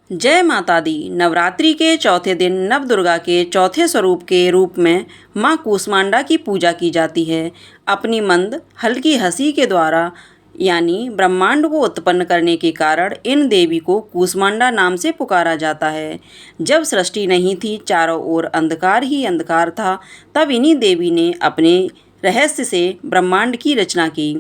जय माता दी। नवरात्रि के चौथे दिन नवदुर्गा के चौथे स्वरूप के रूप में माँ कूष्मांडा की पूजा की जाती है। अपनी मंद हल्की हंसी के द्वारा यानी ब्रह्मांड को उत्पन्न करने के कारण इन देवी को कूष्मांडा नाम से पुकारा जाता है। जब सृष्टि नहीं थी, चारों ओर अंधकार ही अंधकार था, तब इन्हीं देवी ने अपने रहस्य से ब्रह्मांड की रचना की।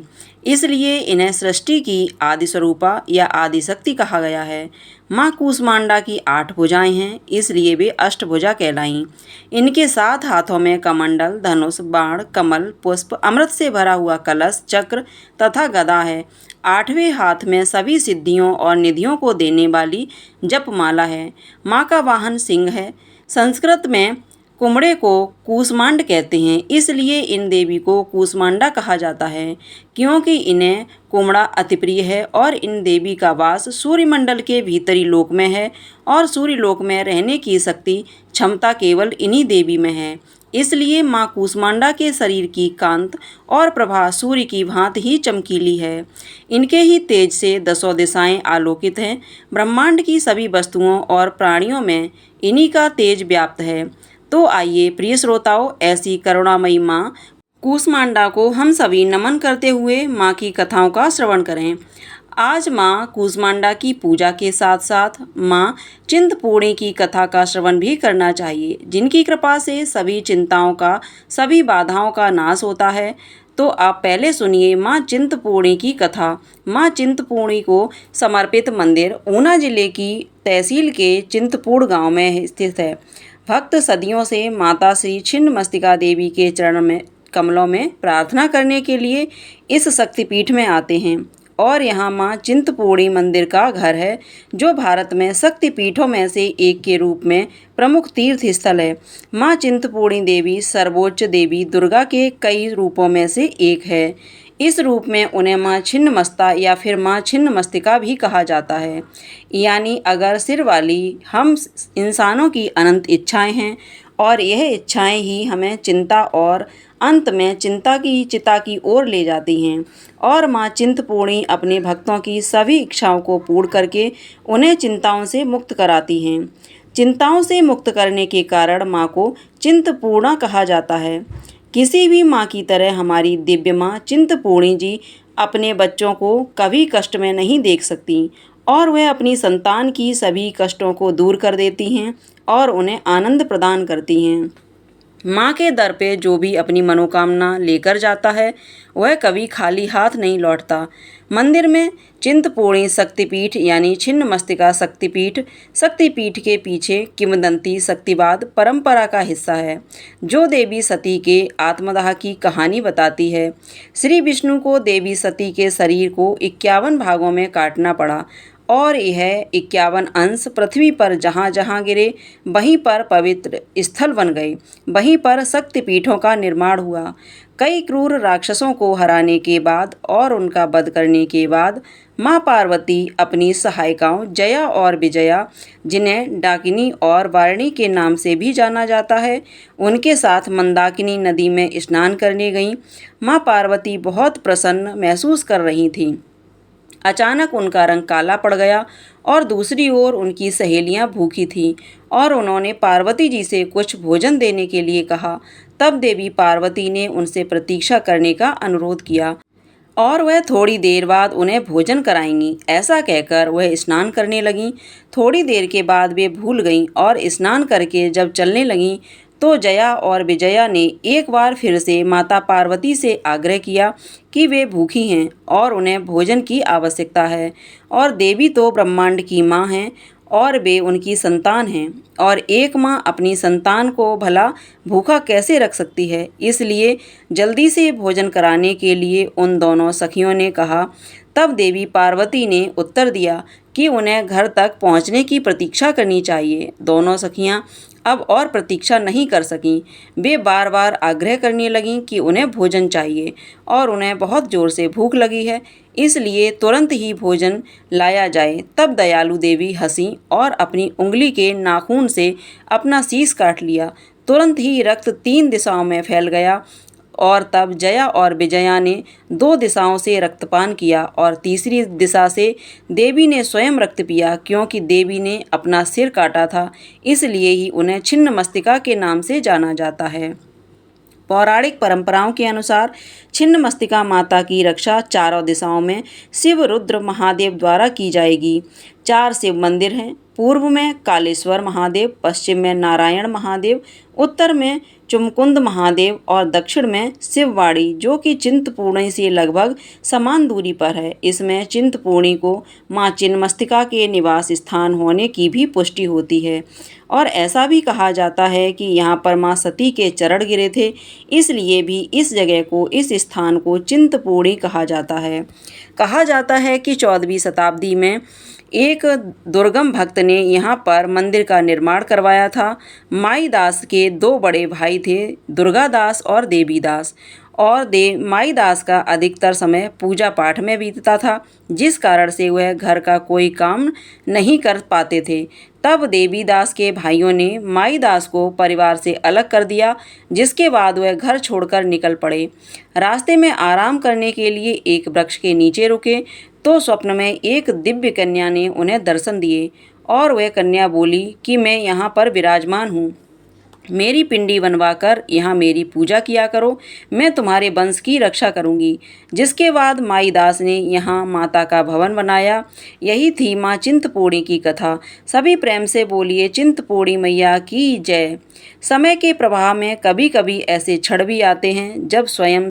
इसलिए इन्हें सृष्टि की आदि स्वरूपा या आदि शक्ति कहा गया है। माँ कूष्मांडा की 8 भुजाएं हैं, इसलिए वे अष्टभुजा कहलाईं। इनके 7 हाथों में कमंडल, धनुष, बाण, कमल, पुष्प, अमृत से भरा हुआ कलश, चक्र तथा गदा है। 8वें हाथ में सभी सिद्धियों और निधियों को देने वाली जपमाला है। माँ का वाहन सिंह है। संस्कृत में कुमड़े को कूष्मांड कहते हैं, इसलिए इन देवी को कूष्मांडा कहा जाता है, क्योंकि इन्हें कुमड़ा अति प्रिय है। और इन देवी का वास सूर्यमंडल के भीतरी लोक में है और सूर्य लोक में रहने की शक्ति क्षमता केवल इन्हीं देवी में है। इसलिए माँ कूष्मांडा के शरीर की कांत और प्रभा सूर्य की भांति ही चमकीली है। इनके ही तेज से 10 दिशाएं आलोकित हैं। ब्रह्मांड की सभी वस्तुओं और प्राणियों में इन्हीं का तेज व्याप्त है। तो आइए प्रिय श्रोताओं, ऐसी करुणामयी माँ कूष्मांडा को हम सभी नमन करते हुए माँ की कथाओं का श्रवण करें। आज माँ कूष्मांडा की पूजा के साथ साथ माँ चिंतपूर्णी की कथा का श्रवण भी करना चाहिए, जिनकी कृपा से सभी चिंताओं का, सभी बाधाओं का नाश होता है। तो आप पहले सुनिए माँ चिंतपूर्णी की कथा। माँ चिंतपूर्णी को समर्पित मंदिर ऊना जिले की तहसील के चिंतपूर्ण गांव में स्थित है। भक्त सदियों से माता श्री छिन्नमस्तिका देवी के चरण में कमलों में प्रार्थना करने के लिए इस शक्तिपीठ में आते हैं और यहाँ माँ चिंतपूर्णी मंदिर का घर है, जो भारत में शक्तिपीठों में से एक के रूप में प्रमुख तीर्थ स्थल है। माँ चिंतपूर्णी देवी सर्वोच्च देवी दुर्गा के कई रूपों में से एक है। इस रूप में उन्हें माँ छिन्नमस्ता या फिर माँ छिन्नमस्तिका भी कहा जाता है। यानी अगर सिर वाली हम इंसानों की अनंत इच्छाएं हैं और यह इच्छाएं ही हमें चिंता और अंत में चिंता की चिता की ओर ले जाती हैं। और माँ चिंतपूर्णी अपने भक्तों की सभी इच्छाओं को पूर्ण करके उन्हें चिंताओं से मुक्त कराती हैं। चिंताओं से मुक्त करने के कारण माँ को चिंतपूर्णा कहा जाता है। किसी भी माँ की तरह हमारी दिव्य माँ चिंतपूर्णी जी अपने बच्चों को कभी कष्ट में नहीं देख सकती और वह अपनी संतान की सभी कष्टों को दूर कर देती हैं और उन्हें आनंद प्रदान करती हैं। माँ के दर पे जो भी अपनी मनोकामना लेकर जाता है, वह कभी खाली हाथ नहीं लौटता। मंदिर में चिंतपूर्णी शक्तिपीठ यानी छिन्नमस्तिका शक्तिपीठ के पीछे किंवदंती शक्तिवाद परंपरा का हिस्सा है, जो देवी सती के आत्मदाह की कहानी बताती है। श्री विष्णु को देवी सती के शरीर को 51 भागों में काटना पड़ा और यह 51 अंश पृथ्वी पर जहाँ जहाँ गिरे वहीं पर पवित्र स्थल बन गए। वहीं पर शक्तिपीठों का निर्माण हुआ। कई क्रूर राक्षसों को हराने के बाद और उनका वध करने के बाद माँ पार्वती अपनी सहायिकाओं जया और विजया, जिन्हें डाकिनी और वारिणी के नाम से भी जाना जाता है, उनके साथ मंदाकिनी नदी में स्नान करने गईं। माँ पार्वती बहुत प्रसन्न महसूस कर रही थीं। अचानक उनका रंग काला पड़ गया और दूसरी ओर उनकी सहेलियां भूखी थीं और उन्होंने पार्वती जी से कुछ भोजन देने के लिए कहा। तब देवी पार्वती ने उनसे प्रतीक्षा करने का अनुरोध किया और वह थोड़ी देर बाद उन्हें भोजन कराएंगी। ऐसा कहकर वह स्नान करने लगीं। थोड़ी देर के बाद वे भूल गईं और स्नान करके जब चलने लगीं तो जया और विजया ने एक बार फिर से माता पार्वती से आग्रह किया कि वे भूखी हैं और उन्हें भोजन की आवश्यकता है और देवी तो ब्रह्मांड की माँ हैं और वे उनकी संतान हैं और एक माँ अपनी संतान को भला भूखा कैसे रख सकती है। इसलिए जल्दी से भोजन कराने के लिए उन दोनों सखियों ने कहा। तब देवी पार्वती ने उत्तर दिया कि उन्हें घर तक पहुंचने की प्रतीक्षा करनी चाहिए। दोनों सखियां अब और प्रतीक्षा नहीं कर सकीं। वे बार बार आग्रह करने लगीं कि उन्हें भोजन चाहिए और उन्हें बहुत ज़ोर से भूख लगी है, इसलिए तुरंत ही भोजन लाया जाए। तब दयालु देवी हंसी और अपनी उंगली के नाखून से अपना शीश काट लिया। तुरंत ही रक्त 3 दिशाओं में फैल गया और तब जया और विजया ने 2 दिशाओं से रक्तपान किया और तीसरी दिशा से देवी ने स्वयं रक्त पिया। क्योंकि देवी ने अपना सिर काटा था, इसलिए ही उन्हें छिन्नमस्तिका के नाम से जाना जाता है। पौराणिक परंपराओं के अनुसार छिन्नमस्तिका माता की रक्षा चारों दिशाओं में शिव, रुद्र, महादेव द्वारा की जाएगी। 4 शिव मंदिर हैं। पूर्व में कालेश्वर महादेव, पश्चिम में नारायण महादेव, उत्तर में चुमकुंद महादेव और दक्षिण में शिववाड़ी, जो कि चिंतपूर्णी से लगभग समान दूरी पर है। इसमें चिंतपूर्णी को मां छिन्नमस्तिका के निवास स्थान होने की भी पुष्टि होती है और ऐसा भी कहा जाता है कि यहाँ पर मां सती के चरण गिरे थे, इसलिए भी इस जगह को, इस स्थान को चिंतपूर्णी कहा जाता है। कहा जाता है कि 14वीं शताब्दी में एक दुर्गम भक्त ने यहाँ पर मंदिर का निर्माण करवाया था। माईदास के 2 बड़े भाई थे, दुर्गादास और देवीदास, और माईदास का अधिकतर समय पूजा पाठ में बीतता था, जिस कारण से वह घर का कोई काम नहीं कर पाते थे। तब देवीदास के भाइयों ने माईदास को परिवार से अलग कर दिया, जिसके बाद वह घर छोड़कर निकल पड़े। रास्ते में आराम करने के लिए एक वृक्ष के नीचे रुके तो स्वप्न में एक दिव्य कन्या ने उन्हें दर्शन दिए और वह कन्या बोली कि मैं यहाँ पर विराजमान हूँ, मेरी पिंडी बनवाकर यहाँ मेरी पूजा किया करो, मैं तुम्हारे वंश की रक्षा करूँगी। जिसके बाद माईदास ने यहाँ माता का भवन बनाया। यही थी माँ चिंतपूर्णी की कथा। सभी प्रेम से बोलिए चिंतपूर्णी मैया की जय। समय के प्रवाह में कभी कभी ऐसे क्षण भी आते हैं जब स्वयं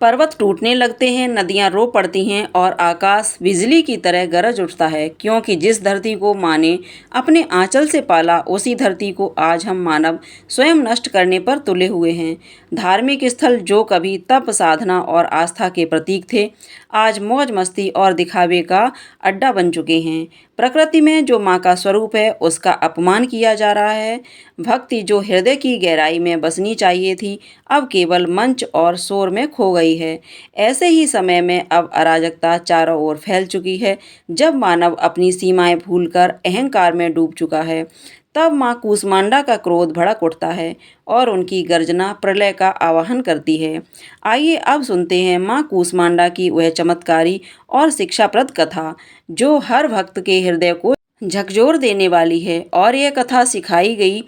पर्वत टूटने लगते हैं, नदियां रो पड़ती हैं और आकाश बिजली की तरह गरज उठता है। क्योंकि जिस धरती को माँ ने अपने आंचल से पाला, उसी धरती को आज हम मानव स्वयं नष्ट करने पर तुले हुए हैं। धार्मिक स्थल जो कभी तप, साधना और आस्था के प्रतीक थे, आज मौज मस्ती और दिखावे का अड्डा बन चुके हैं। प्रकृति में जो माँ का स्वरूप है, उसका अपमान किया जा रहा है। भक्ति जो हृदय की गहराई में बसनी चाहिए थी, अब केवल मंच और शोर में खो गई है। ऐसे ही समय में अब अराजकता चारों ओर फैल चुकी है। जब मानव अपनी सीमाएं भूलकर अहंकार में डूब चुका है, तब माँ कूष्मांडा का क्रोध भड़क उठता है और उनकी गर्जना प्रलय का आवाहन करती है। आइए अब सुनते हैं माँ कूष्मांडा की वह चमत्कारी और शिक्षाप्रद कथा, जो हर भक्त के हृदय को झकझोर देने वाली है। और यह कथा सिखाई गई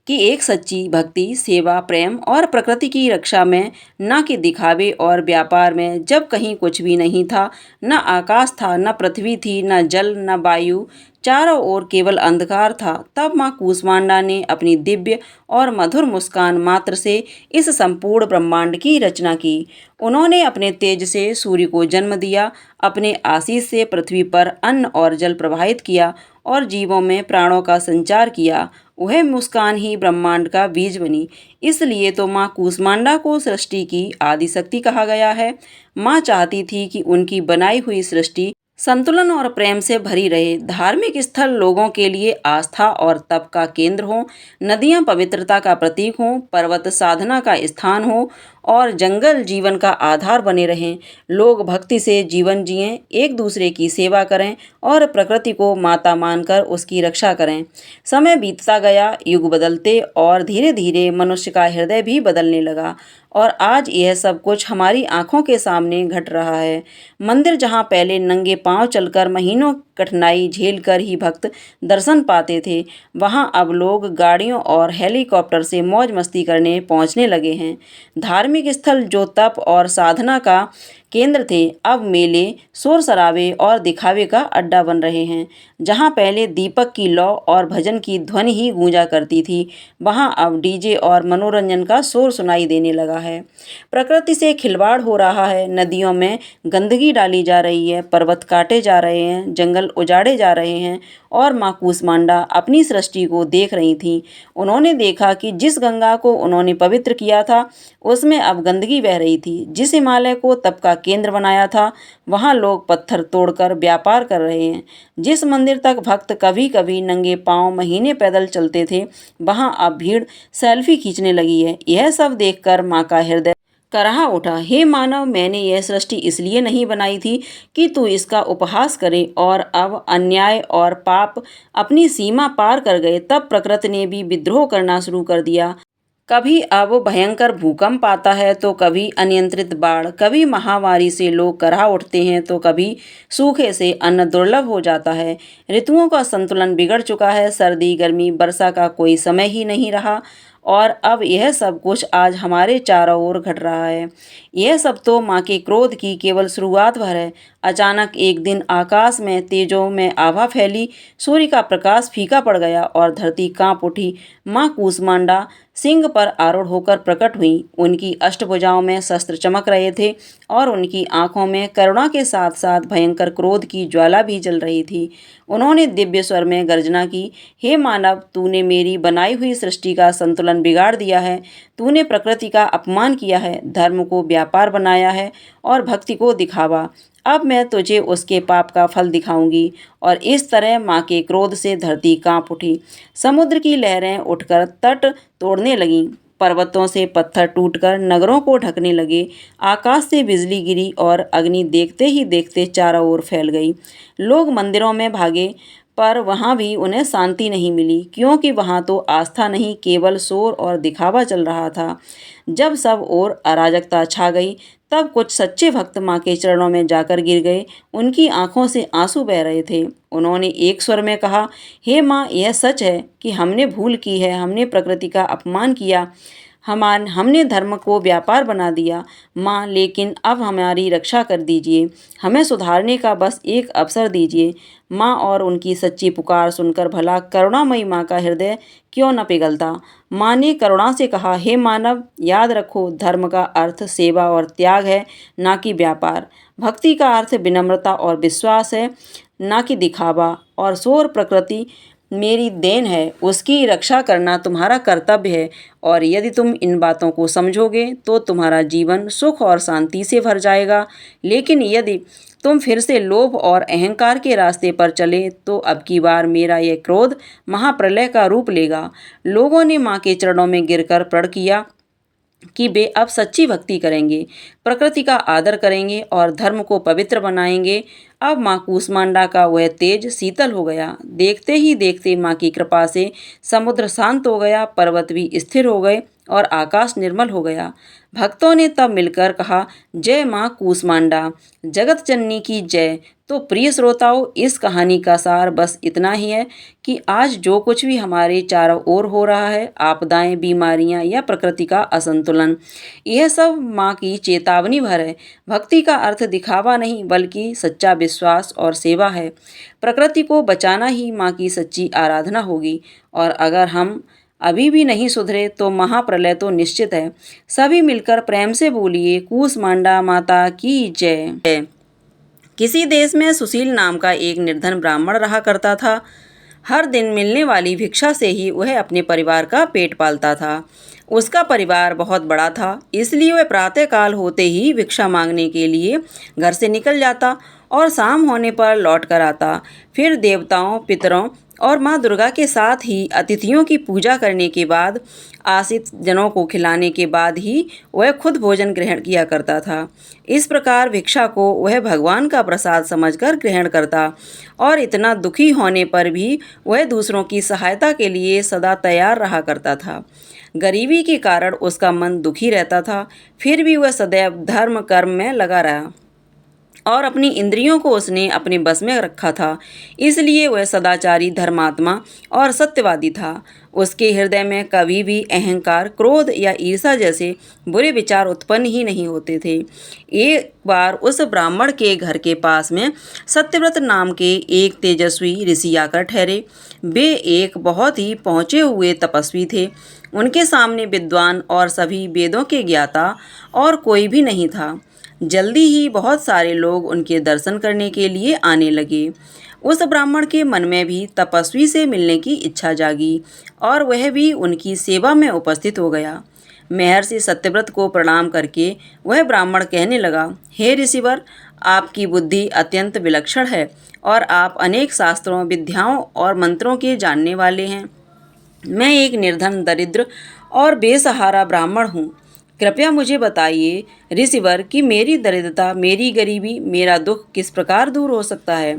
कि एक सच्ची भक्ति, सेवा, प्रेम और प्रकृति की रक्षा में, न कि दिखावे और व्यापार में। जब कहीं कुछ भी नहीं था, न आकाश था, न पृथ्वी थी, न जल, न वायु, चारों ओर केवल अंधकार था, तब माँ कूष्मांडा ने अपनी दिव्य और मधुर मुस्कान मात्र से इस संपूर्ण ब्रह्मांड की रचना की। उन्होंने अपने तेज से सूर्य को जन्म दिया, अपने आशीष से पृथ्वी पर अन्न और जल प्रवाहित किया और जीवों में प्राणों का संचार किया। वह मुस्कान ही ब्रह्मांड का बीज बनी। इसलिए तो माँ कूष्मांडा को सृष्टि की आदि शक्ति कहा गया है। माँ चाहती थी कि उनकी बनाई हुई सृष्टि संतुलन और प्रेम से भरी रहे। धार्मिक स्थल लोगों के लिए आस्था और तप का केंद्र हो, नदियाँ पवित्रता का प्रतीक हों, पर्वत साधना का स्थान हो और जंगल जीवन का आधार बने रहें। लोग भक्ति से जीवन जिएं, एक दूसरे की सेवा करें और प्रकृति को माता मानकर उसकी रक्षा करें। समय बीतता गया, युग बदलते और धीरे धीरे मनुष्य का हृदय भी बदलने लगा और आज यह सब कुछ हमारी आंखों के सामने घट रहा है। मंदिर जहां पहले नंगे पांव चलकर महीनों कठिनाई झेलकर ही भक्त दर्शन पाते थे, वहां अब लोग गाड़ियों और हेलीकॉप्टर से मौज मस्ती करने पहुंचने लगे हैं। धार्मिक स्थल जो तप और साधना का केंद्र थे, अब मेले, शोर शराबे और दिखावे का अड्डा बन रहे हैं। जहां पहले दीपक की लौ और भजन की ध्वनि ही गूंजा करती थी, वहां अब डीजे और मनोरंजन का शोर सुनाई देने लगा है। प्रकृति से खिलवाड़ हो रहा है, नदियों में गंदगी डाली जा रही है, पर्वत काटे जा रहे हैं, जंगल उजाड़े जा रहे हैं और माँ कूष्मांडा अपनी सृष्टि को देख रही थी। उन्होंने देखा कि जिस गंगा को उन्होंने पवित्र किया था, उसमें अब गंदगी बह रही थी। जिस हिमालय को तप का केंद्र बनाया था, वहाँ लोग पत्थर तोड़कर व्यापार कर रहे हैं। जिस मंदिर तक भक्त कभी कभी नंगे पांव महीने पैदल चलते थे, वहाँ अब भीड़ सेल्फी खींचने लगी है। यह सब देखकर माँ का हृदय कराह उठा। हे मानव, मैंने यह सृष्टि इसलिए नहीं बनाई थी कि तू इसका उपहास करे, और अब अन्याय और पाप अपनी सीमा पार कर गए। तब प्रकृति ने भी विद्रोह करना शुरू कर दिया। कभी अब भयंकर भूकंप आता है तो कभी अनियंत्रित बाढ़, कभी महामारी से लोग कराह उठते हैं तो कभी सूखे से अन्न दुर्लभ हो जाता है। ऋतुओं का संतुलन बिगड़ चुका है, सर्दी गर्मी वर्षा का कोई समय ही नहीं रहा और अब यह सब कुछ आज हमारे चारों ओर घट रहा है। यह सब तो माँ के क्रोध की केवल शुरुआत भर है। अचानक एक दिन आकाश में तेजों में आभा फैली, सूर्य का प्रकाश फीका पड़ गया और धरती कांप उठी। माँ कूष्मांडा सिंह पर आरूढ़ होकर प्रकट हुई। उनकी अष्टभुजाओं में शस्त्र चमक रहे थे और उनकी आंखों में करुणा के साथ साथ भयंकर क्रोध की ज्वाला भी जल रही थी। उन्होंने दिव्य स्वर में गर्जना की, हे मानव, तूने मेरी बनाई हुई सृष्टि का संतुलन बिगाड़ दिया है। तूने प्रकृति का अपमान किया है, धर्म को व्यापार बनाया है और भक्ति को दिखावा। अब मैं तुझे उसके पाप का फल दिखाऊंगी। और इस तरह माँ के क्रोध से धरती कांप उठी। समुद्र की लहरें उठकर तट तोड़ने लगीं। पर्वतों से पत्थर टूटकर नगरों को ढकने लगे। आकाश से बिजली गिरी और अग्नि देखते ही देखते चारों ओर फैल गई। लोग मंदिरों में भागे पर वहाँ भी उन्हें शांति नहीं मिली, क्योंकि वहाँ तो आस्था नहीं, केवल शोर और दिखावा चल रहा था। जब सब ओर अराजकता छा गई तब कुछ सच्चे भक्त माँ के चरणों में जाकर गिर गए। उनकी आंखों से आंसू बह रहे थे। उन्होंने एक स्वर में कहा, हे माँ, यह सच है कि हमने भूल की है, हमने प्रकृति का अपमान किया, हमने धर्म को व्यापार बना दिया। माँ, लेकिन अब हमारी रक्षा कर दीजिए, हमें सुधारने का बस एक अवसर दीजिए। माँ और उनकी सच्ची पुकार सुनकर भला करुणामयी माँ का हृदय क्यों न पिघलता। माँ ने करुणा से कहा, हे मानव, याद रखो, धर्म का अर्थ सेवा और त्याग है, ना कि व्यापार। भक्ति का अर्थ विनम्रता और विश्वास है, ना कि दिखावा और शोर। प्रकृति मेरी देन है, उसकी रक्षा करना तुम्हारा कर्तव्य है और यदि तुम इन बातों को समझोगे तो तुम्हारा जीवन सुख और शांति से भर जाएगा। लेकिन यदि तुम फिर से लोभ और अहंकार के रास्ते पर चले तो अब की बार मेरा यह क्रोध महाप्रलय का रूप लेगा। लोगों ने माँ के चरणों में गिरकर प्रण किया कि वे अब सच्ची भक्ति करेंगे, प्रकृति का आदर करेंगे और धर्म को पवित्र बनाएंगे। अब माँ कूष्मांडा का वह तेज शीतल हो गया। देखते ही देखते माँ की कृपा से समुद्र शांत हो गया, पर्वत भी स्थिर हो गए और आकाश निर्मल हो गया। भक्तों ने तब मिलकर कहा, जय माँ कूष्मांडा, जगत जननी की जय। तो प्रिय श्रोताओं, इस कहानी का सार बस इतना ही है कि आज जो कुछ भी हमारे चारों ओर हो रहा है, आपदाएं, बीमारियां या प्रकृति का असंतुलन, यह सब माँ की चेतावनी भर है। भक्ति का अर्थ दिखावा नहीं बल्कि सच्चा विश्वास और सेवा है। प्रकृति को बचाना ही माँ की सच्ची आराधना होगी। और अगर हम अभी भी नहीं सुधरे तो महाप्रलय तो निश्चित है। सभी मिलकर प्रेम से बोलिए, कूष्मांडा माता की जय। किसी देश में सुशील नाम का एक निर्धन ब्राह्मण रहा करता था। हर दिन मिलने वाली भिक्षा से ही वह अपने परिवार का पेट पालता था। उसका परिवार बहुत बड़ा था, इसलिए वह प्रातःकाल होते ही भिक्षा मांगने के लिए घर से निकल जाता और शाम होने पर लौट कर आता। फिर देवताओं, पितरों और माँ दुर्गा के साथ ही अतिथियों की पूजा करने के बाद, आश्रित जनों को खिलाने के बाद ही वह खुद भोजन ग्रहण किया करता था। इस प्रकार भिक्षा को वह भगवान का प्रसाद समझकर ग्रहण करता और इतना दुखी होने पर भी वह दूसरों की सहायता के लिए सदा तैयार रहा करता था। गरीबी के कारण उसका मन दुखी रहता था, फिर भी वह सदैव धर्म कर्म में लगा रहा और अपनी इंद्रियों को उसने अपने बस में रखा था। इसलिए वह सदाचारी, धर्मात्मा और सत्यवादी था। उसके हृदय में कभी भी अहंकार, क्रोध या ईर्ष्या जैसे बुरे विचार उत्पन्न ही नहीं होते थे। एक बार उस ब्राह्मण के घर के पास में सत्यव्रत नाम के एक तेजस्वी ऋषि आकर ठहरे। वे एक बहुत ही पहुँचे हुए तपस्वी थे। उनके सामने विद्वान और सभी वेदों के ज्ञाता और कोई भी नहीं था। जल्दी ही बहुत सारे लोग उनके दर्शन करने के लिए आने लगे। उस ब्राह्मण के मन में भी तपस्वी से मिलने की इच्छा जागी और वह भी उनकी सेवा में उपस्थित हो गया। महर्षि सत्यव्रत को प्रणाम करके वह ब्राह्मण कहने लगा, हे ऋषिवर, आपकी बुद्धि अत्यंत विलक्षण है और आप अनेक शास्त्रों, विद्याओं और मंत्रों के जानने वाले हैं। मैं एक निर्धन, दरिद्र और बेसहारा ब्राह्मण हूँ। कृपया मुझे बताइए ऋषिवर कि मेरी दरिद्रता, मेरी गरीबी, मेरा दुख किस प्रकार दूर हो सकता है।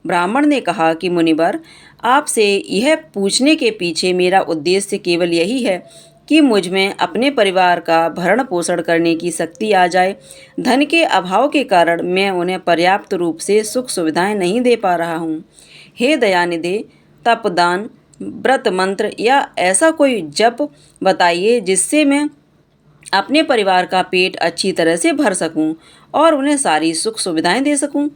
ब्राह्मण ने कहा कि मुनिवर, आपसे यह पूछने के पीछे मेरा उद्देश्य केवल यही है कि मुझ में अपने परिवार का भरण पोषण करने की शक्ति आ जाए। धन के अभाव के कारण मैं उन्हें पर्याप्त रूप से सुख सुविधाएं नहीं दे पा रहा हूँ। हे दयानिधे, तप, दान, व्रत, मंत्र या ऐसा कोई जप बताइए जिससे मैं अपने परिवार का पेट अच्छी तरह से भर सकूं और उन्हें सारी सुख सुविधाएं दे सकूं।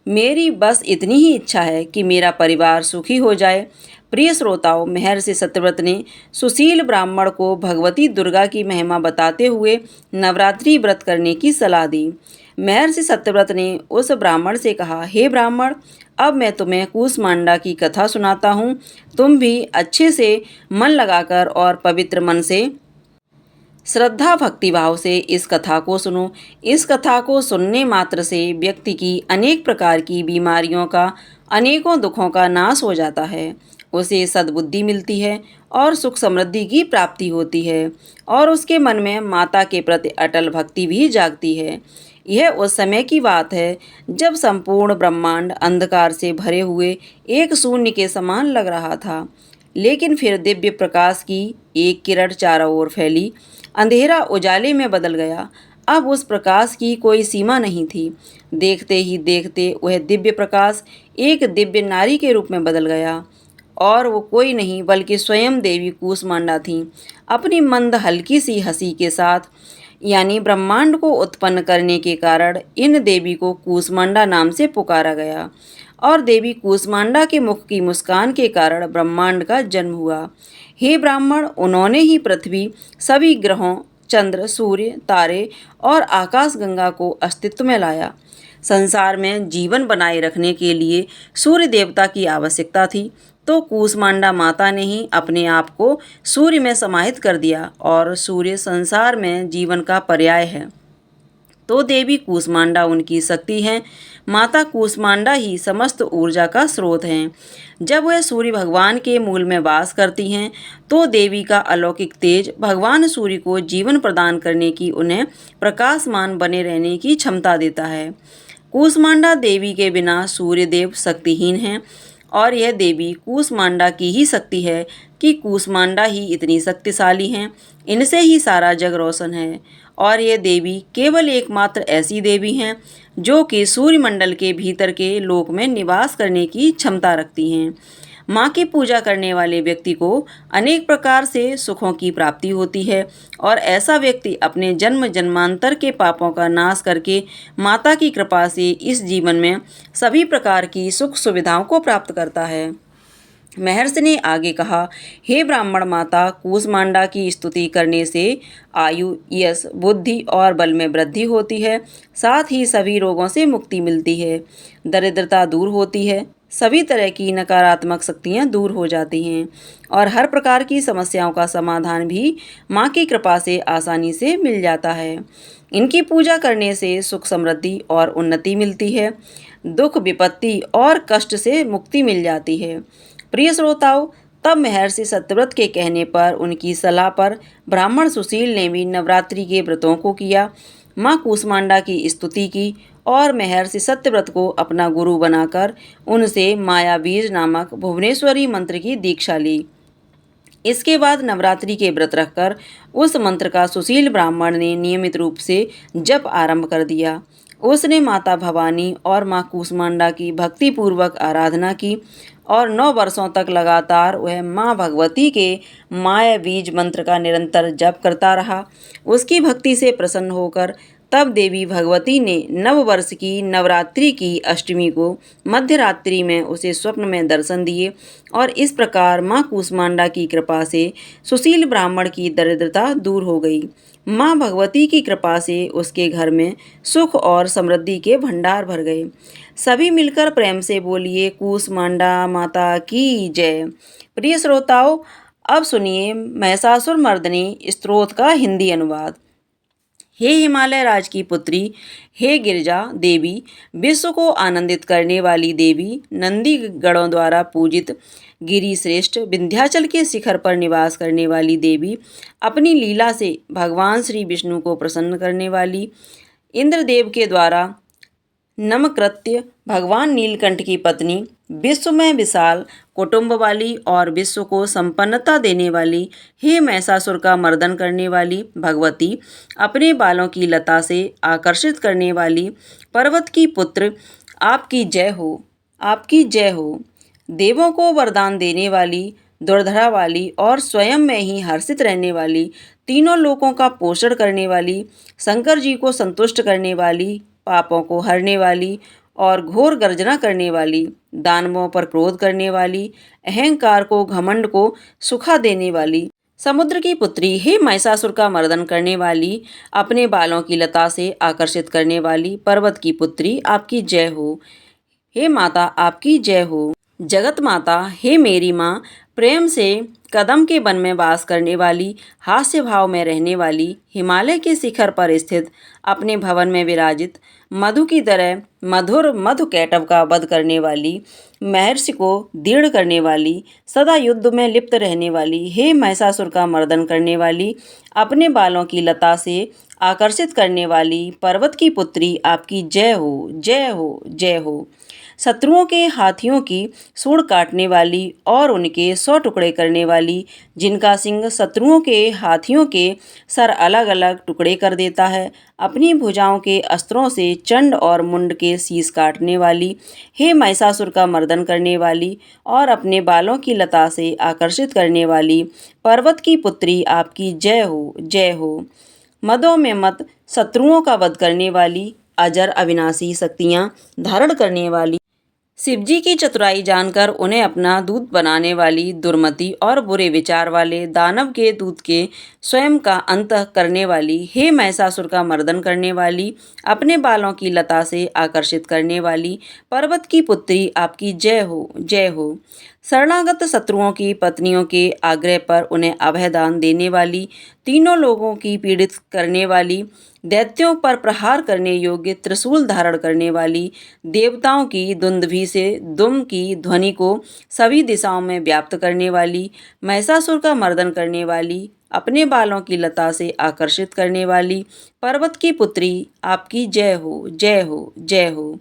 मेरी बस इतनी ही इच्छा है कि मेरा परिवार सुखी हो जाए। प्रिय श्रोताओं, महर्षि सत्यव्रत ने सुशील ब्राह्मण को भगवती दुर्गा की महिमा बताते हुए नवरात्रि व्रत करने की सलाह दी। महर्षि सत्यव्रत ने उस ब्राह्मण से कहा, हे ब्राह्मण, अब मैं तुम्हें कूसमांडा की कथा सुनाता हूँ। तुम भी अच्छे से मन लगाकर और पवित्र मन से, श्रद्धा भक्ति भाव से इस कथा को सुनो। इस कथा को सुनने मात्र से व्यक्ति की अनेक प्रकार की बीमारियों का, अनेकों दुखों का नाश हो जाता है। उसे सद्बुद्धि मिलती है और सुख समृद्धि की प्राप्ति होती है और उसके मन में माता के प्रति अटल भक्ति भी जागती है। यह उस समय की बात है जब संपूर्ण ब्रह्मांड अंधकार से भरे हुए एक शून्य के समान लग रहा था, लेकिन फिर दिव्य प्रकाश की एक किरण चारों ओर फैली। अंधेरा उजाले में बदल गया। अब उस प्रकाश की कोई सीमा नहीं थी। देखते ही देखते वह दिव्य प्रकाश एक दिव्य नारी के रूप में बदल गया और वो कोई नहीं बल्कि स्वयं देवी कूसमांडा थीं। अपनी मंद हल्की सी हंसी के साथ, यानी ब्रह्मांड को उत्पन्न करने के कारण, इन देवी को कूसमांडा नाम से पुकारा गया और देवी कूसमांडा के मुख की मुस्कान के कारण ब्रह्मांड का जन्म हुआ। हे ब्राह्मण, उन्होंने ही पृथ्वी, सभी ग्रहों, चंद्र, सूर्य, तारे और आकाशगंगा को अस्तित्व में लाया। संसार में जीवन बनाए रखने के लिए सूर्य देवता की आवश्यकता थी, तो कूसमांडा माता ने ही अपने आप को सूर्य में समाहित कर दिया और सूर्य संसार में जीवन का पर्याय है। तो देवी कूसमांडा उनकी शक्ति हैं। माता कूसमांडा ही समस्त ऊर्जा का स्रोत हैं। जब वह सूर्य भगवान के मूल में वास करती हैं, तो देवी का अलौकिक तेज भगवान सूर्य को जीवन प्रदान करने की, उन्हें प्रकाशमान बने रहने की क्षमता देता है। कूसमांडा देवी के बिना सूर्यदेव शक्तिहीन हैं और यह देवी कूसमांडा की ही शक्ति है कि कूसमांडा ही इतनी शक्तिशाली हैं। इनसे ही सारा जग रोशन है और ये देवी केवल एकमात्र ऐसी देवी हैं जो कि सूर्यमंडल के भीतर के लोक में निवास करने की क्षमता रखती हैं। माँ की पूजा करने वाले व्यक्ति को अनेक प्रकार से सुखों की प्राप्ति होती है और ऐसा व्यक्ति अपने जन्म जन्मांतर के पापों का नाश करके माता की कृपा से इस जीवन में सभी प्रकार की सुख सुविधाओं को प्राप्त करता है। महर्षि ने आगे कहा, हे ब्राह्मण माता, कूसमांडा की स्तुति करने से आयु, यश, बुद्धि और बल में वृद्धि होती है। साथ ही सभी रोगों से मुक्ति मिलती है, दरिद्रता दूर होती है, सभी तरह की नकारात्मक शक्तियाँ दूर हो जाती हैं और हर प्रकार की समस्याओं का समाधान भी माँ की कृपा से आसानी से मिल जाता है। इनकी पूजा करने से सुख समृद्धि और उन्नति मिलती है, दुख विपत्ति और कष्ट से मुक्ति मिल जाती है। प्रिय श्रोताओं, तब महर्षि सत्यव्रत के कहने पर, उनकी सलाह पर ब्राह्मण सुशील ने भी नवरात्रि के व्रतों को किया, माँ कूसमांडा की स्तुति की और महर्षि सत्यव्रत को अपना गुरु बनाकर उनसे माया बीज नामक भुवनेश्वरी मंत्र की दीक्षा ली। इसके बाद नवरात्रि के व्रत रखकर उस मंत्र का सुशील ब्राह्मण ने नियमित रूप से जप आरंभ कर दिया। उसने माता भवानी और माँ कूसमांडा की भक्तिपूर्वक आराधना की और 9 वर्षों तक लगातार वह माँ भगवती के माया बीज मंत्र का निरंतर जप करता रहा। उसकी भक्ति से प्रसन्न होकर तब देवी भगवती ने नव वर्ष की नवरात्रि की अष्टमी को मध्य रात्रि में उसे स्वप्न में दर्शन दिए और इस प्रकार माँ कूसमांडा की कृपा से सुशील ब्राह्मण की दरिद्रता दूर हो गई। माँ भगवती की कृपा से उसके घर में सुख और समृद्धि के भंडार भर गए। सभी मिलकर प्रेम से बोलिए, कूसमांडा माता की जय। प्रिय श्रोताओं, अब सुनिए महिषासुर मर्दिनी स्तोत्र का हिंदी अनुवाद। हे हिमालय राज की पुत्री, हे गिरिजा देवी, विश्व को आनंदित करने वाली देवी, नंदी गणों द्वारा पूजित गिरि श्रेष्ठ विंध्याचल के शिखर पर निवास करने वाली देवी, अपनी लीला से भगवान श्री विष्णु को प्रसन्न करने वाली, इंद्रदेव के द्वारा नमकृत्य भगवान नीलकंठ की पत्नी, विश्व में विशाल कुटुंब वाली और विश्व को संपन्नता देने वाली, हे महिषासुर का मर्दन करने वाली भगवती, अपने बालों की लता से आकर्षित करने वाली पर्वत की पुत्र, आपकी जय हो, आपकी जय हो। देवों को वरदान देने वाली, दुर्धरा वाली और स्वयं में ही हर्षित रहने वाली, तीनों लोकों का पोषण करने वाली, शंकर जी को संतुष्ट करने वाली, पापों को हरने वाली और घोर गर्जना करने वाली, दानवों पर क्रोध करने वाली, अहंकार को घमंड को सुखा देने वाली, समुद्र की पुत्री, हे महिषासुर का मर्दन करने वाली, अपने बालों की लता से आकर्षित करने वाली पर्वत की पुत्री, आपकी जय हो। हे माता, आपकी जय हो। जगत माता, हे मेरी माँ, प्रेम से कदम के वन में वास करने वाली, हास्य भाव में रहने वाली, हिमालय के शिखर पर स्थित, अपने भवन में विराजित, मधु की तरह मधुर मधु कैटव का वध करने वाली, महर्षि को दीर्ण करने वाली, सदा युद्ध में लिप्त रहने वाली, हे महिषासुर का मर्दन करने वाली, अपने बालों की लता से आकर्षित करने वाली पर्वत की पुत्री, आपकी जय हो, जय हो, जय हो। शत्रुओं के हाथियों की सूंड काटने वाली और उनके 100 टुकड़े करने वाली, जिनका सिंह शत्रुओं के हाथियों के सर अलग अलग टुकड़े कर देता है, अपनी भुजाओं के अस्त्रों से चंड और मुंड के शीश काटने वाली, हे महिषासुर का मर्दन करने वाली और अपने बालों की लता से आकर्षित करने वाली पर्वत की पुत्री, आपकी जय हो, जय हो। मदों में मत शत्रुओं का वध करने वाली, अजर अविनाशी शक्तियाँ धारण करने वाली, शिवजी की चतुराई जानकर उन्हें अपना दूत बनाने वाली, दुर्मति और बुरे विचार वाले दानव के दूत के स्वयं का अंत करने वाली, हे महिषासुर का मर्दन करने वाली, अपने बालों की लता से आकर्षित करने वाली पर्वत की पुत्री, आपकी जय हो, जय हो। शरणागत शत्रुओं की पत्नियों के आग्रह पर उन्हें अभयदान देने वाली, तीनों लोगों की पीड़ित करने वाली, दैत्यों पर प्रहार करने योग्य त्रिशूल धारण करने वाली, देवताओं की दुंदुभि से दुम की ध्वनि को सभी दिशाओं में व्याप्त करने वाली, महिषासुर का मर्दन करने वाली, अपने बालों की लता से आकर्षित करने वाली पर्वत की पुत्री, आपकी जय हो, जय हो, जय हो।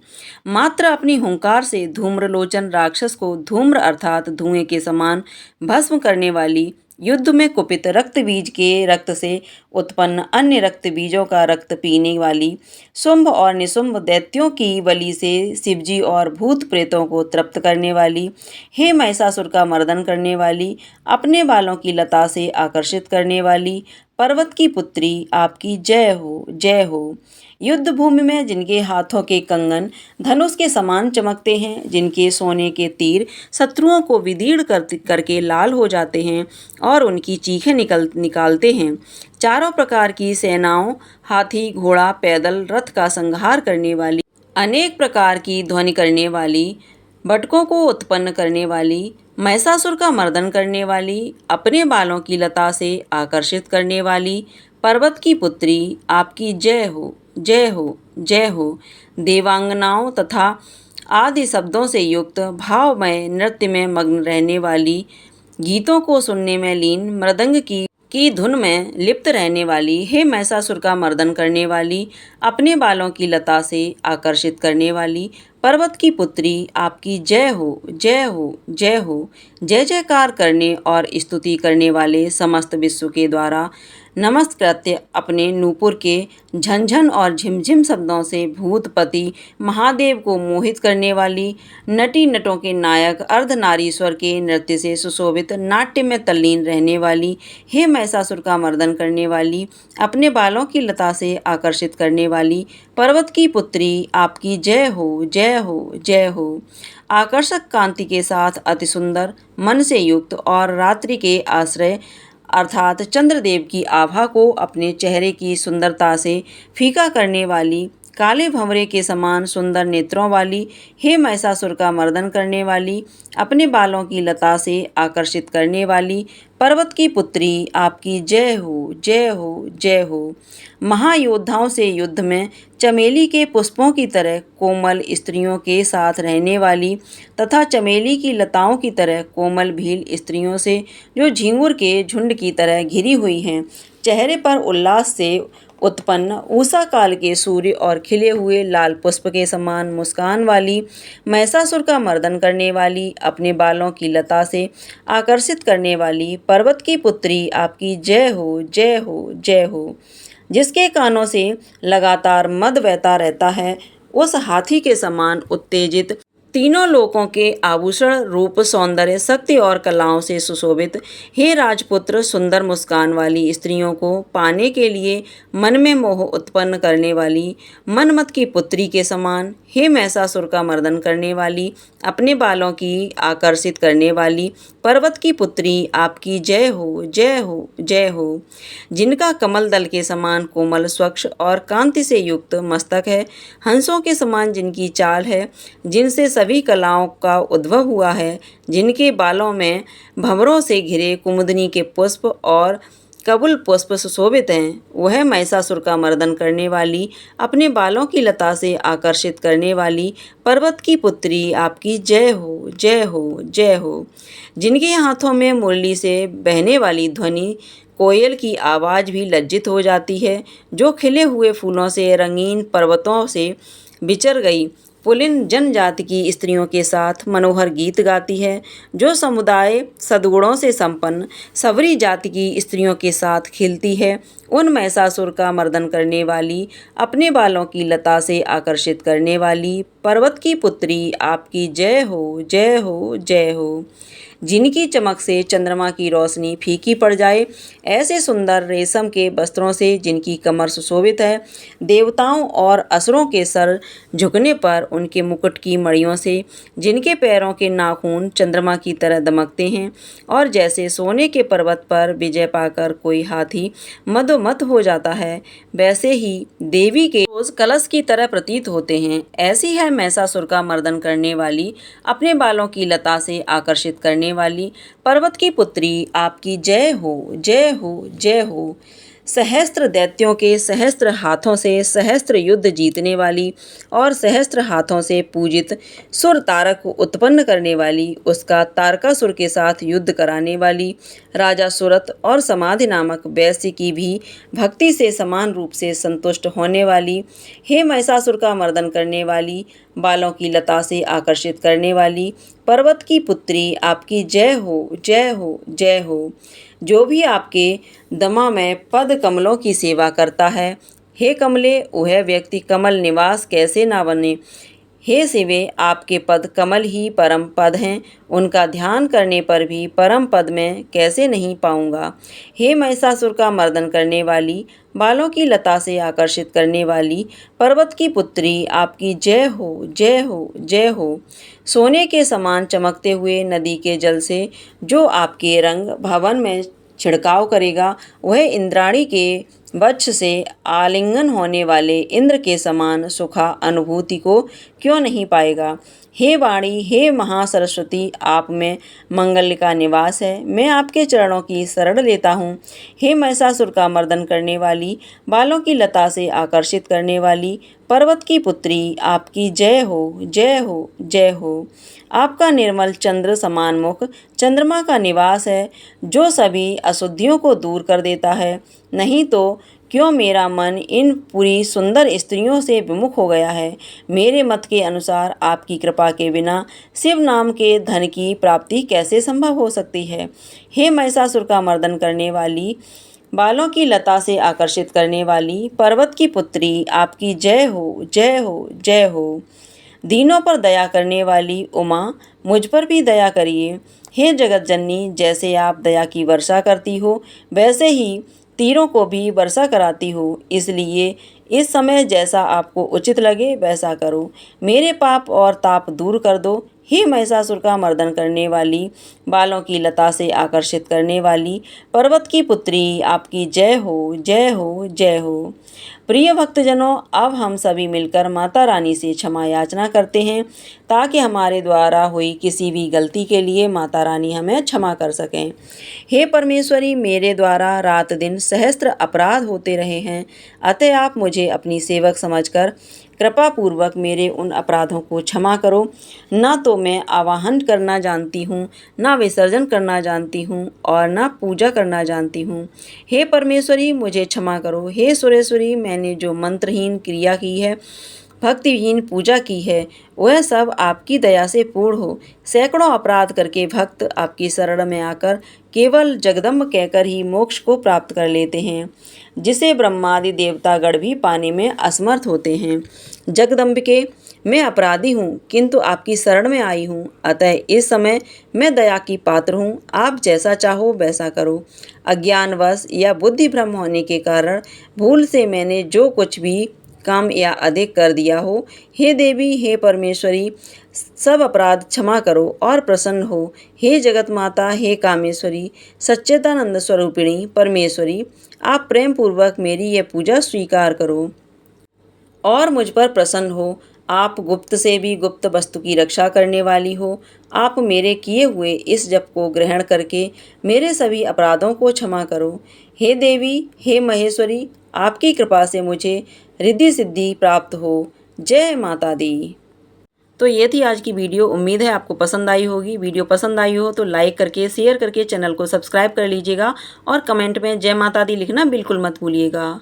मात्र अपनी हुंकार से धूम्रलोचन राक्षस को धूम्र अर्थात धुएं के समान भस्म करने वाली, युद्ध में कुपित रक्त बीज के रक्त से उत्पन्न अन्य रक्त बीजों का रक्त पीने वाली, शुंभ और निशुंभ दैत्यों की बलि से शिवजी और भूत प्रेतों को तृप्त करने वाली, हे महिषासुर का मर्दन करने वाली, अपने बालों की लता से आकर्षित करने वाली पर्वत की पुत्री, आपकी जय हो, जय हो। युद्ध भूमि में जिनके हाथों के कंगन धनुष के समान चमकते हैं, जिनके सोने के तीर शत्रुओं को विदीर्ण करके लाल हो जाते हैं और उनकी चीखें निकालते हैं, चारों प्रकार की सेनाओं, हाथी, घोड़ा, पैदल, रथ का संहार करने वाली, अनेक प्रकार की ध्वनि करने वाली, भटकों को उत्पन्न करने वाली, महिषासुर का मर्दन करने वाली, अपने बालों की लता से आकर्षित करने वाली पर्वत की पुत्री, आपकी जय हो, जय हो, जय हो। देवांगनाओं तथा आदि शब्दों से युक्त भावमय नृत्य में मग्न रहने वाली, गीतों को सुनने में लीन, मृदंग की धुन में लिप्त रहने वाली, हे महिषासुर का मर्दन करने वाली, अपने बालों की लता से आकर्षित करने वाली पर्वत की पुत्री, आपकी जय हो, जय हो, जय हो। जय जयकार करने और स्तुति करने वाले समस्त विश्व के द्वारा नमस्कृत्य अपने नूपुर के झंझन और झिमझिम शब्दों से भूतपति महादेव को मोहित करने वाली, नटी नटों के नायक अर्धनारीश्वर के नृत्य से सुशोभित नाट्य में तल्लीन रहने वाली, हे महिषासुर का मर्दन करने वाली, अपने बालों की लता से आकर्षित करने वाली पर्वत की पुत्री, आपकी जय हो, जय हो, जय हो। आकर्षक कांति के साथ अति सुंदर, मन से युक्त और रात्रि के आश्रय अर्थात चंद्रदेव की आभा को अपने चेहरे की सुंदरता से फीका करने वाली, काले भंवरे के समान सुंदर नेत्रों वाली, हे महिषासुर का मर्दन करने वाली, अपने बालों की लता से आकर्षित करने वाली पर्वत की पुत्री, आपकी जय हो, जय हो, जय हो। महायोद्धाओं से युद्ध में चमेली के पुष्पों की तरह कोमल स्त्रियों के साथ रहने वाली तथा चमेली की लताओं की तरह कोमल भील स्त्रियों से जो झिंगुर के झुंड की तरह घिरी हुई हैं, चेहरे पर उल्लास से उत्पन्न उषा काल के सूर्य और खिले हुए लाल पुष्प के समान मुस्कान वाली, महिषासुर का मर्दन करने वाली, अपने बालों की लता से आकर्षित करने वाली पर्वत की पुत्री आपकी जय हो, जय हो, जय हो। जिसके कानों से लगातार मद बहता रहता है, उस हाथी के समान उत्तेजित, तीनों लोकों के आभूषण, रूप, सौंदर्य, शक्ति और कलाओं से सुशोभित, हे राजपुत्र, सुंदर मुस्कान वाली स्त्रियों को पाने के लिए मन में मोह उत्पन्न करने वाली, मनमत की पुत्री के समान, हे महिषासुर का मर्दन करने वाली, अपने बालों की आकर्षित करने वाली पर्वत की पुत्री आपकी जय हो, जय हो, जय हो। जिनका कमल दल के समान कोमल, स्वच्छ और कांति से युक्त मस्तक है, हंसों के समान जिनकी चाल है, जिनसे सभी कलाओं का उद्भव हुआ है, जिनके बालों में भंवरों से घिरे कुमुदनी के पुष्प और कबुल पुष्प सुशोभित हैं, वह महिषासुर का मर्दन करने वाली, अपने बालों की लता से आकर्षित करने वाली पर्वत की पुत्री आपकी जय हो, जय हो, जय हो। जिनके हाथों में मुरली से बहने वाली ध्वनि कोयल की आवाज़ भी लज्जित हो जाती है, जो खिले हुए फूलों से रंगीन पर्वतों से बिचर गई पुलिन जनजाति की स्त्रियों के साथ मनोहर गीत गाती है, जो समुदाय सद्गुणों से संपन्न सवरी जाति की स्त्रियों के साथ खिलती है, उन महिषासुर का मर्दन करने वाली, अपने बालों की लता से आकर्षित करने वाली पर्वत की पुत्री आपकी जय हो, जय हो, जय हो। जिनकी चमक से चंद्रमा की रोशनी फीकी पड़ जाए, ऐसे सुंदर रेशम के वस्त्रों से जिनकी कमर सुशोभित है, देवताओं और असुरों के सर झुकने पर उनके मुकुट की मणियों से जिनके पैरों के नाखून चंद्रमा की तरह दमकते हैं, और जैसे सोने के पर्वत पर विजय पाकर कोई हाथी मदोमत हो जाता है, वैसे ही देवी के रोज कलश की तरह प्रतीत होते हैं। ऐसी है महिषासुर का मर्दन करने वाली, अपने बालों की लता से आकर्षित करने वाली पर्वत की पुत्री आपकी जय हो, जय हो, जय हो। सहस्त्र दैत्यों के सहस्त्र हाथों से सहस्त्र युद्ध जीतने वाली और सहस्त्र हाथों से पूजित सुर तारक को उत्पन्न करने वाली, उसका तारकासुर के साथ युद्ध कराने वाली, राजा सुरत और समाधि नामक वैश्य की भी भक्ति से समान रूप से संतुष्ट होने वाली, हे महिषासुर का मर्दन करने वाली, बालों की लता से आकर्षित करने वाली पर्वत की पुत्री आपकी जय हो, जय हो, जय हो। जो भी आपके दमा में पद कमलों की सेवा करता है, हे कमले, वह व्यक्ति कमल निवास कैसे ना बने। हे शिवे, आपके पद कमल ही परम पद हैं, उनका ध्यान करने पर भी परम पद में कैसे नहीं पाऊंगा। हे महिषासुर का मर्दन करने वाली, बालों की लता से आकर्षित करने वाली पर्वत की पुत्री आपकी जय हो, जय हो, जय हो। सोने के समान चमकते हुए नदी के जल से जो आपके रंग भवन में छिड़काव करेगा, वह इंद्राणी के वक्ष से आलिंगन होने वाले इंद्र के समान सुखा अनुभूति को क्यों नहीं पाएगा। हे वाणी, हे महासरस्वती, आप में मंगल का निवास है, मैं आपके चरणों की शरण लेता हूँ। हे महिषासुर का मर्दन करने वाली, बालों की लता से आकर्षित करने वाली पर्वत की पुत्री आपकी जय हो, जय हो, जय हो। आपका निर्मल चंद्र समान मुख चंद्रमा का निवास है, जो सभी अशुद्धियों को दूर कर देता है। नहीं तो क्यों मेरा मन इन पूरी सुंदर स्त्रियों से विमुख हो गया है। मेरे मत के अनुसार आपकी कृपा के बिना शिव नाम के धन की प्राप्ति कैसे संभव हो सकती है। हे महिषासुर का मर्दन करने वाली, बालों की लता से आकर्षित करने वाली पर्वत की पुत्री आपकी जय हो, जय हो, जय हो। दीनों पर दया करने वाली उमा, मुझ पर भी दया करिए। हे जगत जननी, जैसे आप दया की वर्षा करती हो, वैसे ही तीरों को भी वर्षा कराती हो, इसलिए इस समय जैसा आपको उचित लगे वैसा करो। मेरे पाप और ताप दूर कर दो। हे महिषासुर का मर्दन करने वाली, बालों की लता से आकर्षित करने वाली पर्वत की पुत्री आपकी जय हो, जय हो, जय हो। प्रिय भक्तजनों, अब हम सभी मिलकर माता रानी से क्षमा याचना करते हैं, ताकि हमारे द्वारा हुई किसी भी गलती के लिए माता रानी हमें क्षमा कर सकें। हे परमेश्वरी, मेरे द्वारा रात दिन सहस्त्र अपराध होते रहे हैं, अतः आप मुझे अपनी सेवक समझकर कृपा पूर्वक मेरे उन अपराधों को क्षमा करो। ना तो मैं आवाहन करना जानती हूँ, ना विसर्जन करना जानती हूँ और ना पूजा करना जानती हूँ। हे परमेश्वरी, मुझे क्षमा करो। हे सुरेश्वरी, मैंने जो मंत्रहीन क्रिया की है, भक्तिहीन पूजा की है, वह सब आपकी दया से पूर्ण हो। सैकड़ों अपराध करके भक्त आपकी शरण में आकर केवल जगदम्ब कहकर ही मोक्ष को प्राप्त कर लेते हैं, जिसे ब्रह्मादि देवतागण भी पाने में असमर्थ होते हैं। जगदम्बिके, मैं अपराधी हूँ, किंतु आपकी शरण में आई हूँ, अतः इस समय मैं दया की पात्र हूँ। आप जैसा चाहो वैसा करो। अज्ञानवश या बुद्धि भ्रम होने के कारण भूल से मैंने जो कुछ भी कम या अधिक कर दिया हो, हे देवी, हे परमेश्वरी, सब अपराध क्षमा करो और प्रसन्न हो। हे जगत माता, हे कामेश्वरी, सच्चिदानंद स्वरूपिणी परमेश्वरी, आप प्रेम पूर्वक मेरी यह पूजा स्वीकार करो और मुझ पर प्रसन्न हो। आप गुप्त से भी गुप्त वस्तु की रक्षा करने वाली हो। आप मेरे किए हुए इस जप को ग्रहण करके मेरे सभी अपराधों को क्षमा करो। हे देवी, हे महेश्वरी, आपकी कृपा से मुझे रिद्धि सिद्धि प्राप्त हो। जय माता दी। तो ये थी आज की वीडियो। उम्मीद है आपको पसंद आई होगी। वीडियो पसंद आई हो तो लाइक करके, शेयर करके चैनल को सब्सक्राइब कर लीजिएगा और कमेंट में जय माता दी लिखना बिल्कुल मत भूलिएगा।